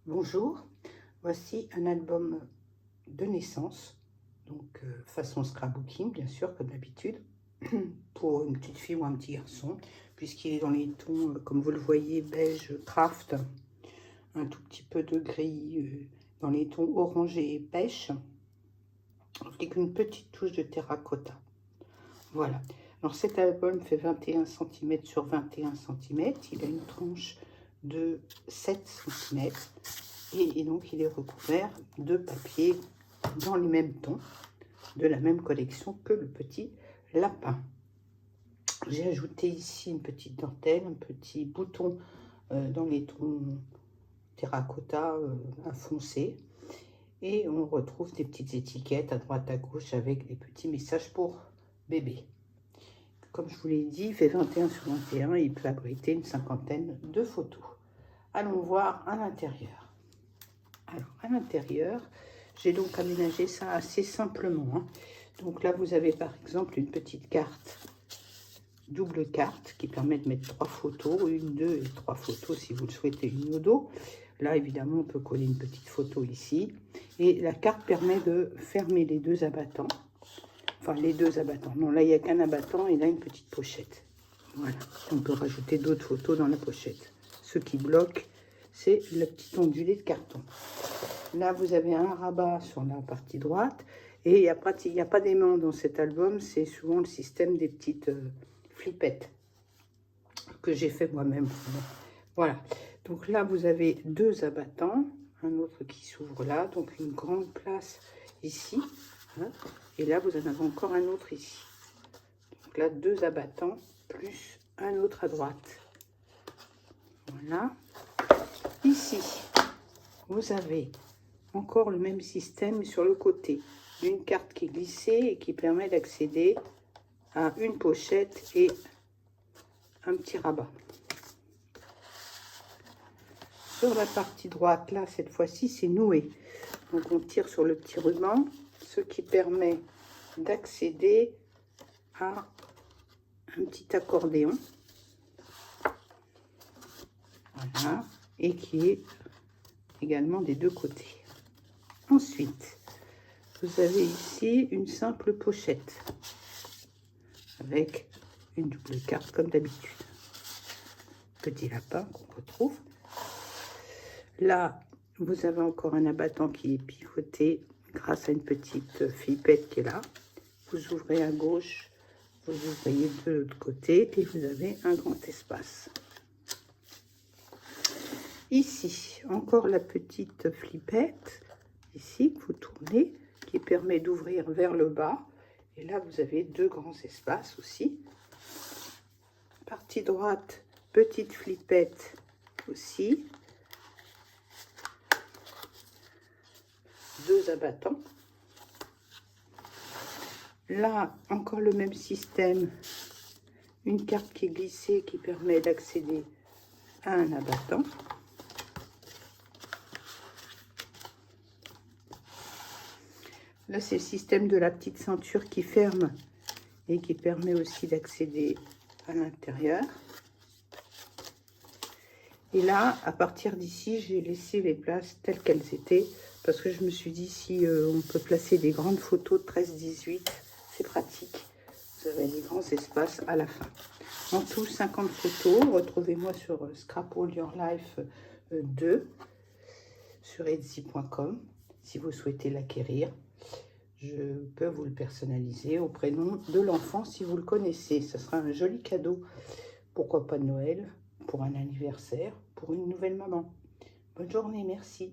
Bonjour, voici un album de naissance, donc façon scrapbooking bien sûr comme d'habitude, pour une petite fille ou un petit garçon, puisqu'il est dans les tons, comme vous le voyez, beige craft, un tout petit peu de gris, dans les tons orangé et pêche, avec une petite touche de terracotta. Voilà, alors cet album fait 21 cm sur 21 cm, il a une tranche de 7 cm. Et donc, il est recouvert de papier dans les mêmes tons, de la même collection que le petit lapin. J'ai ajouté ici une petite dentelle, un petit bouton dans les tons terracotta foncé. Et on retrouve des petites étiquettes à droite à gauche avec des petits messages pour bébé. Comme je vous l'ai dit, il fait 21 sur 21 et il peut abriter une cinquantaine de photos. Allons voir à l'intérieur. Alors, à l'intérieur, j'ai donc aménagé ça assez simplement. Donc là, vous avez par exemple une petite carte, double carte, qui permet de mettre 3 photos, 1, 2 et 3 photos si vous le souhaitez, une au dos. Là, évidemment, on peut coller une petite photo ici. Et la carte permet de fermer les deux abattants. Enfin, les deux abattants. Non, là, il n'y a qu'un abattant et là, une petite pochette. Voilà. On peut rajouter d'autres photos dans la pochette. Ce qui bloque, c'est le petit ondulé de carton. Là, vous avez un rabat sur la partie droite. Et il n'y a pas d'aimant dans cet album. C'est souvent le système des petites flippettes que j'ai fait moi-même. Voilà. Donc là, vous avez deux abattants. Un autre qui s'ouvre là. Donc une grande place ici. Hein, et là, vous en avez encore un autre ici. Donc là, deux abattants plus un autre à droite. Voilà. Ici, vous avez encore le même système sur le côté. Une carte qui est glissée et qui permet d'accéder à une pochette et un petit rabat. Sur la partie droite, là, cette fois-ci, c'est noué. Donc, on tire sur le petit ruban, ce qui permet d'accéder à un petit accordéon. Voilà. Et qui est également des deux côtés. Ensuite, vous avez ici une simple pochette avec une double carte comme d'habitude. Petit lapin qu'on retrouve. Là, vous avez encore un abattant qui est pivoté grâce à une petite flippette qui est là. Vous ouvrez à gauche, vous ouvrez de l'autre côté et vous avez un grand espace. Ici, encore la petite flippette, ici, que vous tournez, qui permet d'ouvrir vers le bas. Et là, vous avez deux grands espaces aussi. Partie droite, petite flippette aussi. Deux abattants. Là, encore le même système. Une carte qui est glissée qui permet d'accéder à un abattant. Là, c'est le système de la petite ceinture qui ferme et qui permet aussi d'accéder à l'intérieur. Et là, à partir d'ici, j'ai laissé les places telles qu'elles étaient parce que je me suis dit, si on peut placer des grandes photos de 13-18, c'est pratique. Vous avez des grands espaces à la fin. En tout, 50 photos. Retrouvez-moi sur Scrap All Your Life 2 sur Etsy.com si vous souhaitez l'acquérir. Je peux vous le personnaliser au prénom de l'enfant si vous le connaissez. Ce sera un joli cadeau. Pourquoi pas de Noël, pour un anniversaire, pour une nouvelle maman. Bonne journée, merci.